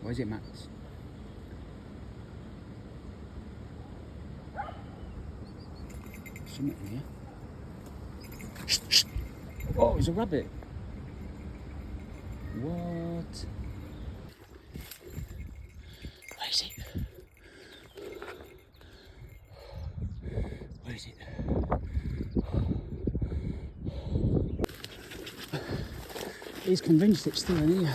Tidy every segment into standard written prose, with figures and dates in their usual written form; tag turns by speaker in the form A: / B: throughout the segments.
A: Or is it Max? Something here. Shh, shh. Oh, it's a rabbit. What? Where is it? Where is it? He's convinced it's still in here.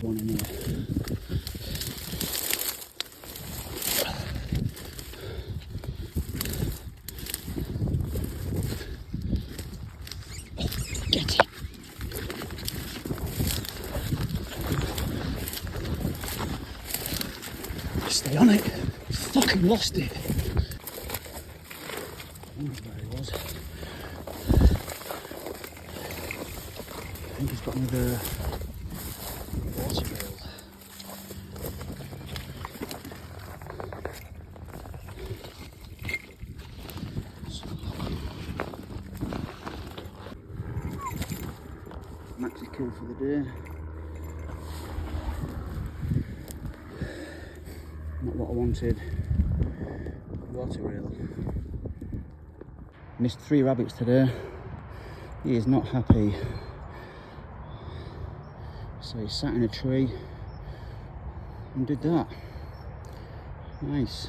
A: One in here. Get it. Stay on it. Fucking lost it. I wonder where he was. I think he's got another water reel. Max is killed for the day. Not what I wanted. Water reel. Missed 3 rabbits today. He is not happy. So he sat in a tree and did that. Nice.